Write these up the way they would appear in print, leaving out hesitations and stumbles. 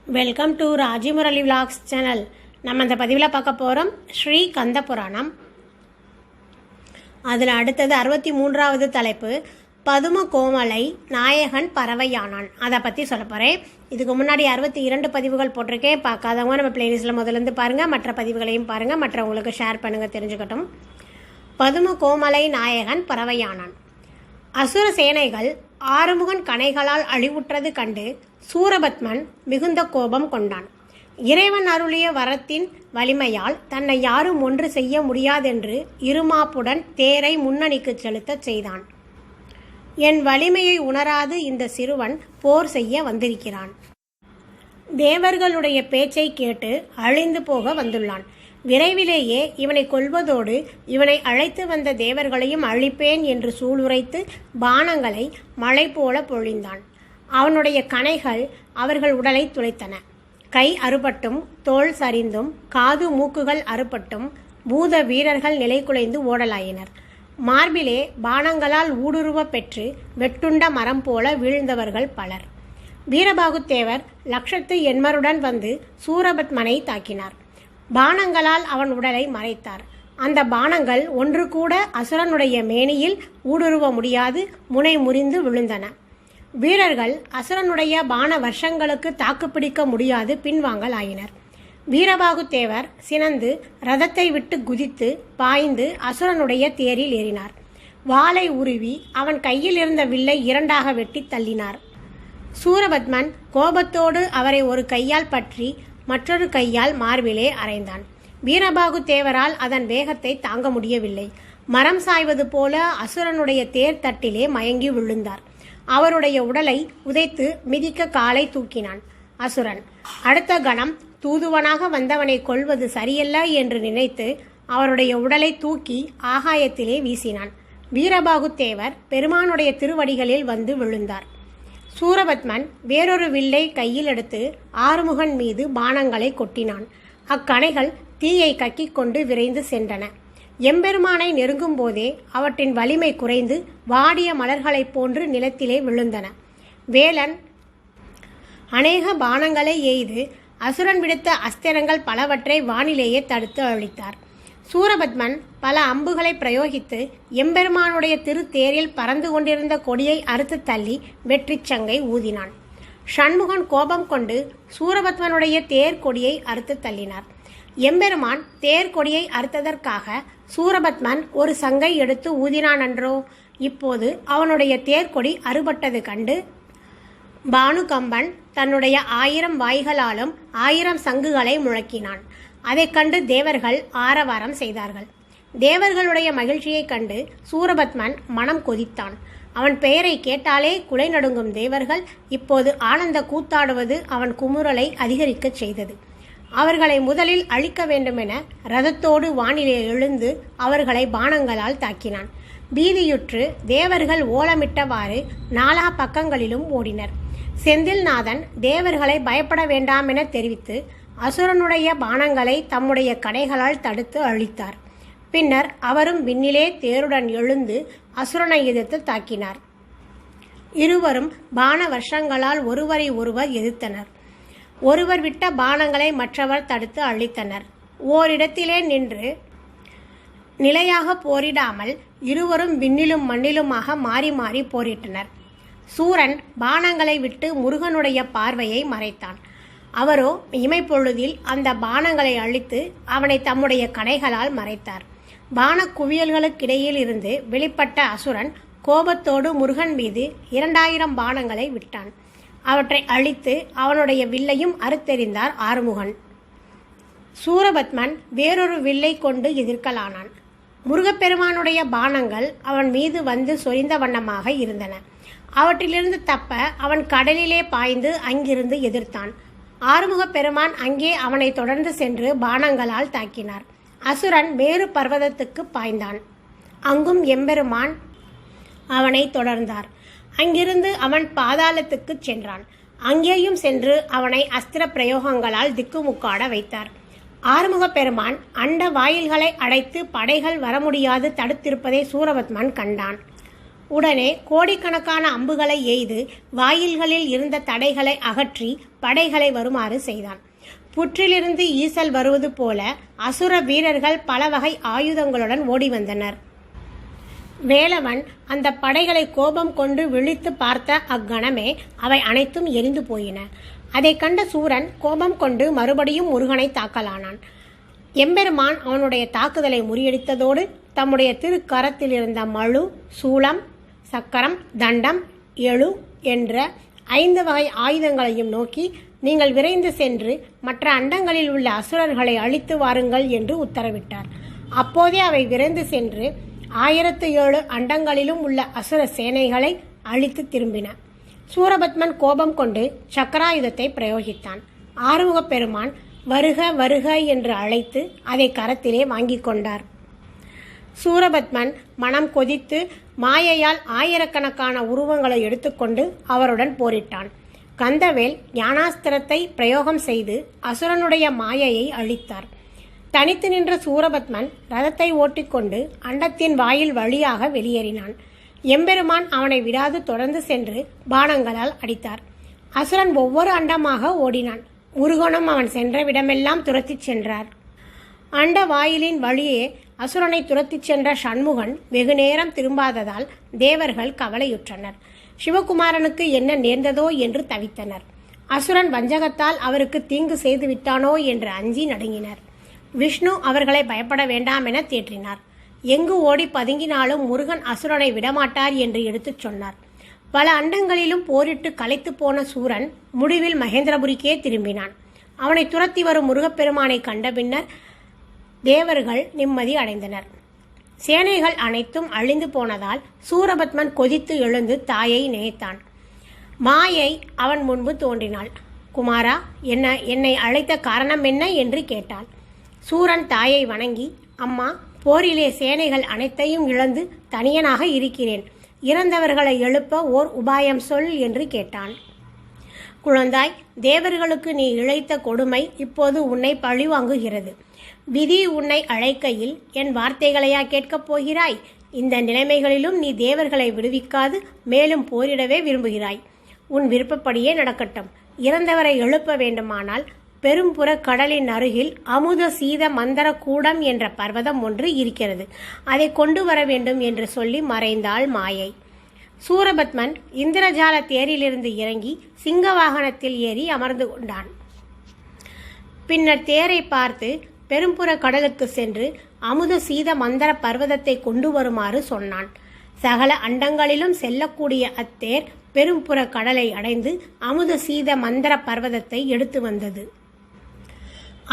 Welcome to Rajimurali vlogs channel. நம்ம இந்த பதிவில் பார்க்க போகிறோம் ஸ்ரீ கந்த புராணம். அதில் அடுத்தது 63வது தலைப்பு பதும கோமலை நாயகன் பறவையானான். அதை பற்றி சொல்ல போகிறேன். இதுக்கு முன்னாடி 62 பதிவுகள் போட்டிருக்கேன். பார்க்காதவங்க நம்ம பிளேலிஸ்ட்டில் முதலேருந்து பாருங்கள், மற்ற பதிவுகளையும் பாருங்கள், மற்றவங்களுக்கு ஷேர் பண்ணுங்கள், தெரிஞ்சுக்கட்டும். பதும கோமலை நாயகன் பறவையானான். அசுர சேனைகள் ஆறுமுகன் கணைகளால் அழிவுற்றது கண்டு சூரபத்மன் மிகுந்த கோபம் கொண்டான். இறைவன் அருளிய வரத்தின் வலிமையால் தன்னை யாரும் ஒன்று செய்ய முடியாதென்று இருமாப்புடன் தேரை முன்னணிக்கு செலுத்தச் செய்தான். என் வலிமையை உணராது இந்த சிறுவன் போர் செய்ய வந்திருக்கிறான். தேவர்களுடைய பேச்சை கேட்டு அழிந்து போக வந்துள்ளான். விரைவிலேயே இவனை கொல்வதோடு இவனை அழைத்து வந்த தேவர்களையும் அழிப்பேன் என்று சூளுரைத்து பானங்களை மழை போல பொழிந்தான். அவனுடைய கணைகள் அவர்கள் உடலை துளைத்தன. கை அறுபட்டும் தோல் சரிந்தும் காது மூக்குகள் அறுபட்டும் பூத வீரர்கள் நிலை குலைந்து ஓடலாயினர். மார்பிலே பானங்களால் ஊடுருவ பெற்று வெட்டுண்ட மரம் போல வீழ்ந்தவர்கள் பலர். வீரபாகுத்தேவர் லட்சத்து எண்மருடன் வந்து சூரபத்மனை தாக்கினார். பானங்களால் அவன் உடலை மறைத்தார். அந்த பானங்கள் ஒன்று கூட அசுரனுடைய மேனியில் ஊடுருவ முடியாது முனை முறிந்து விழுந்தன. வீரர்கள் அசுரனுடைய பான வருஷங்களுக்கு தாக்குப்பிடிக்க முடியாது பின்வாங்கல் ஆயினர். வீரபாகுத்தேவர் சினந்து ரதத்தை விட்டு குதித்து பாய்ந்து அசுரனுடைய தேரில் ஏறினார். வாளை உருவி அவன் கையில் இருந்த வில்லை இரண்டாக வெட்டி தள்ளினார். சூரபத்மன் கோபத்தோடு அவரை ஒரு கையால் பற்றி மற்றொரு கையால் மார்பிலே அறைந்தான். வீரபாகுத்தேவரால் அதன் வேகத்தை தாங்க முடியவில்லை. மரம் சாய்வது போல அசுரனுடைய தேர் தட்டிலே மயங்கி விழுந்தார். அவருடைய உடலை உதைத்து மிதிக்க காலை தூக்கினான் அசுரன். அடுத்த கணம் தூதுவனாக வந்தவனை கொல்வது சரியல்ல என்று நினைத்து அவருடைய உடலை தூக்கி ஆகாயத்திலே வீசினான். வீரபாகுத்தேவர் பெருமானுடைய திருவடிகளில் வந்து விழுந்தார். சூரபத்மன் வேறொரு வில்லை கையில் எடுத்து ஆறுமுகன் மீது பானங்களை கொட்டினான். அக்கணைகள் தீயை கக்கிக் கொண்டு விரைந்து சென்றன. எம்பெருமானை நெருங்கும் போதே அவற்றின் வலிமை குறைந்து வாடிய மலர்களைப் போன்று நிலத்திலே விழுந்தன. வேலன் அநேக பானங்களை எய்து அசுரன் விடுத்த அஸ்திரங்கள் பலவற்றை வானிலேயே தடுத்து அழித்தார். சூரபத்மன் பல அம்புகளை பிரயோகித்து எம்பெருமானுடைய திருத்தேரில் பறந்து கொண்டிருந்த கொடியை அறுத்து தள்ளி வெற்றி சங்கை ஊதினான். ஷண்முகன் கோபம் கொண்டு சூரபத்மனுடைய தேர் கொடியை அறுத்து தள்ளினார். எம்பெருமான் தேர் கொடியை அறுத்ததற்காக சூரபத்மன் ஒரு சங்கை எடுத்து ஊதினான் அன்றோ. இப்போது அவனுடைய தேர்கொடி அறுபட்டது கண்டு பானுகம்பன் தன்னுடைய 1000 வாய்களாலும் 1000 சங்குகளை முழக்கினான். அதைக் கண்டு தேவர்கள் ஆரவாரம் செய்தார்கள். தேவர்களுடைய மகிழ்ச்சியைக் கண்டு சூரபத்மன் மனம் கொதித்தான். அவன் பெயரை கேட்டாலே குலை நடுங்கும் தேவர்கள் இப்போது ஆனந்த கூத்தாடுவது அவன் குமுறலை அதிகரிக்கச் செய்தது. அவர்களை முதலில் அழிக்க வேண்டுமென ரதத்தோடு வானிலே எழுந்து அவர்களை பானங்களால் தாக்கினான். பீதியுற்று தேவர்கள் ஓலமிட்டவாறு நாலா பக்கங்களிலும் ஓடினர். செந்தில்நாதன் தேவர்களை பயப்பட வேண்டாமென தெரிவித்து அசுரனுடைய பானங்களை தம்முடைய கணைகளால் தடுத்து அழித்தார். பின்னர் அவரும் விண்ணிலே தேருடன் எழுந்து அசுரனை எதிர்த்து தாக்கினார். இருவரும் பான வருஷங்களால் ஒருவரை ஒருவர் எதிர்த்தனர். ஒருவர் விட்ட பானங்களை மற்றவர் தடுத்து அழித்தனர். ஓரிடத்திலே நின்று நிலையாக போரிடாமல் இருவரும் விண்ணிலும் மண்ணிலுமாக மாறி மாறி போரிட்டனர். சூரன் பானங்களை விட்டு முருகனுடைய பார்வையை மறைத்தான். அவரோ இமைப்பொழுதில் அந்த பானங்களை அழித்து அவனை தம்முடைய கணைகளால் மறைத்தார். பான குவியல்களுக்கிடையில் இருந்து வெளிப்பட்ட அசுரன் கோபத்தோடு முருகன் மீது 2000 பானங்களை விட்டான். அவற்றை அழித்து அவனுடைய வில்லையும் அறுத்தெறிந்தார் ஆறுமுகன். சூரபத்மன் வேறொரு வில்லை கொண்டு எதிர்க்கலானான். முருகப்பெருமானுடைய பானங்கள் அவன் மீது வந்து சொரிந்த வண்ணமாக இருந்தன. அவற்றிலிருந்து தப்ப அவன் கடலிலே பாய்ந்து அங்கிருந்து எதிர்த்தான். ஆறுமுகப் பெருமான் அங்கே அவனை தொடர்ந்து சென்று பானங்களால் தாக்கினார். அசுரன் மேரு பர்வதத்துக்கு பாய்ந்தான். அங்கும் எம்பெருமான் அவனை தொடர்ந்தார். அங்கிருந்து அவன் பாதாளத்துக்கு சென்றான். அங்கேயும் சென்று அவனை அஸ்திர பிரயோகங்களால் திக்குமுக்காட வைத்தார். ஆறுமுகப் பெருமான் அண்ட வாயில்களை அடைத்து படைகள் வர முடியாது தடுத்திருப்பதை சூரபத்மன் கண்டான். உடனே கோடிக்கணக்கான அம்புகளை எய்து வாயில்களில் இருந்த தடைகளை அகற்றி படைகளை வருமாறு செய்தான். புற்றிலிருந்து ஈசல் வருவது போல அசுர வீரர்கள் பல வகை ஆயுதங்களுடன் ஓடி வந்தனர். வேலவன் அந்த படைகளை கோபம் கொண்டு விழித்து பார்த்த அக்கணமே அவை அனைத்தும் எரிந்து போயின. அதை கண்ட சூரன் கோபம் கொண்டு மறுபடியும் முருகனை தாக்கலானான். எம்பெருமான் அவனுடைய தாக்குதலை முறியடித்ததோடு தம்முடைய திருக்கரத்தில் இருந்த மழு, சூலம், சக்கரம், தண்டம், எழு என்ற 5 வகை ஆயுதங்களையும் நோக்கி, நீங்கள் விரைந்து சென்று மற்ற அண்டங்களில் உள்ள அசுரர்களை அழித்து வாருங்கள் என்று உத்தரவிட்டார். அப்போதே அவை விரைந்து சென்று 1007 அண்டங்களிலும் உள்ள அசுர சேனைகளை அழித்து திரும்பின. சூரபத்மன் கோபம் கொண்டு சக்கராயுதத்தை பிரயோகித்தான். ஆறுமுகப் பெருமான் வருக வருக என்று அழைத்து அதை கரத்திலே வாங்கி கொண்டார். சூரபத்மன் மனம் கொதித்து மாயையால் ஆயிரக்கணக்கான உருவங்களை எடுத்துக்கொண்டு அவருடன் போரிட்டான். கந்தவேல் ஞானாஸ்திரத்தை பிரயோகம் செய்து அசுரனுடைய மாயையை அழித்தார். தனித்து நின்ற சூரபத்மன் ரதத்தை ஓட்டிக்கொண்டு அண்டத்தின் வாயில் வழியாக வெளியேறினான். எம்பெருமான் அவனை விடாது தொடர்ந்து சென்று பாணங்களால் அடித்தார். அசுரன் ஒவ்வொரு அண்டமாக ஓடினான். முருகனும் அவன் சென்ற விடமெல்லாம் துரத்திச் சென்றார். அண்ட வாயிலின் வழியே அசுரனை துரத்திச் சென்ற சண்முகன் வெகு நேரம் திரும்பாததால் தேவர்கள் கவலையுற்றனர். சிவகுமாரனுக்கு என்ன நேர்ந்ததோ என்று தவித்தனர். அசுரன் வஞ்சகத்தால் அவருக்கு தீங்கு செய்து விட்டானோ என்று அஞ்சி நடுங்கினர். விஷ்ணு அவர்களை பயப்பட வேண்டாம் என தேற்றினார். எங்கு ஓடி பதுங்கினாலும் முருகன் அசுரனை விடமாட்டார் என்று எடுத்துச் சொன்னார். பல அண்டங்களிலும் போரிட்டு களைத்து போன சூரன் முடிவில் மகேந்திரபுரிக்கே திரும்பினான். அவனை துரத்தி வரும் முருகப்பெருமானை கண்ட பின்னர் தேவர்கள் நிம்மதி அடைந்தனர். சேனைகள் அனைத்தும் அழிந்து போனதால் சூரபத்மன் கொதித்து எழுந்து தாயை நினைத்தான். மாயை அவன் முன்பு தோன்றினாள். குமாரா, என்னை அழைத்த காரணம் என்ன என்று கேட்டாள். சூரன் தாயை வணங்கி, அம்மா, போரிலே சேனைகள் அனைத்தையும் இழந்து தனியனாக இருக்கிறேன். இறந்தவர்களை எழுப்ப ஓர் உபாயம் சொல் என்று கேட்டான். குழந்தாய், தேவர்களுக்கு நீ இழைத்த கொடுமை இப்போது உன்னை பழிவாங்குகிறது. விதி உன்னை அழைக்கையில் என் வார்த்தைகளையா கேட்கப் போகிறாய்? இந்த நிலைமைகளிலும் நீ தேவர்களை விடுவிக்காது மேலும் போரிடவே விரும்புகிறாய். உன் விருப்பப்படியே நடக்கட்டும். இறந்தவரை எழுப்ப வேண்டுமானால் பெரும்புற கடலின் அருகில் அமுத சீத மந்தர கூடம் என்ற பர்வதம் ஒன்று இருக்கிறது. அதை கொண்டு வர வேண்டும் என்று சொல்லி மறைந்தாள் மாயை. சூரபத்மன் இந்திரஜால தேரிலிருந்து இறங்கி சிங்க வாகனத்தில் ஏறி அமர்ந்து கொண்டான். பின்னர் தேரை பார்த்து பெரும்புற கடலுக்கு சென்று அமுத சீத மந்தர பர்வதத்தை கொண்டு வருமாறு சொன்னான். சகல அண்டங்களிலும் செல்லக்கூடிய அத்தேர் பெரும்புற கடலை அடைந்து அமுத சீத மந்தர பர்வதத்தை எடுத்து வந்தது.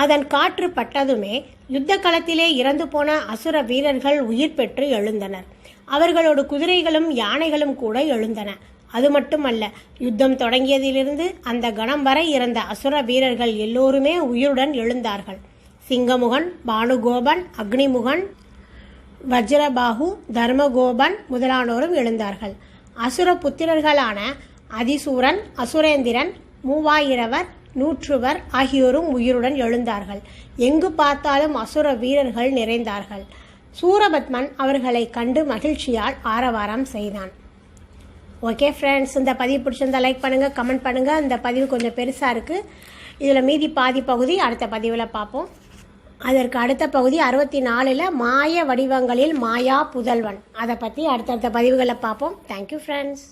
அதன் காற்று பட்டதுமே யுத்த களத்திலே இறந்து போன அசுர வீரர்கள் உயிர் பெற்று எழுந்தனர். அவர்களோடு குதிரைகளும் யானைகளும் கூட எழுந்தன. அது மட்டுமல்ல, யுத்தம் தொடங்கியதிலிருந்து அந்த கணம் வரை இறந்த அசுர வீரர்கள் எல்லோருமே உயிருடன் எழுந்தார்கள். சிங்கமுகன், பானுகோபன், அக்னிமுகன், வஜ்ரபாகு, தர்மகோபன் முதலானோரும் எழுந்தார்கள். அசுர புத்திரர்களான அதிசூரன், அசுரேந்திரன், 3000 100 ஆகியோரும் உயிருடன் எழுந்தார்கள். எங்கு பார்த்தாலும் அசுர வீரர்கள் நிறைந்தார்கள். சூரபத்மன் அவர்களை கண்டு மகிழ்ச்சியால் ஆரவாரம் செய்தான். ஓகே ஃப்ரெண்ட்ஸ், இந்த பதிவு பிடிச்சிருந்தா லைக் பண்ணுங்கள், கமெண்ட் பண்ணுங்கள். இந்த பதிவு கொஞ்சம் பெருசாக இருக்குது. இதில் மீதி பாதி பகுதி அடுத்த பதிவில் பார்ப்போம். அதற்கு அடுத்த பகுதி 64 மாய வடிவங்களில் மாயா புதல்வன். அதை பற்றி அடுத்தடுத்த பதிவுகளை பார்ப்போம். Thank you friends.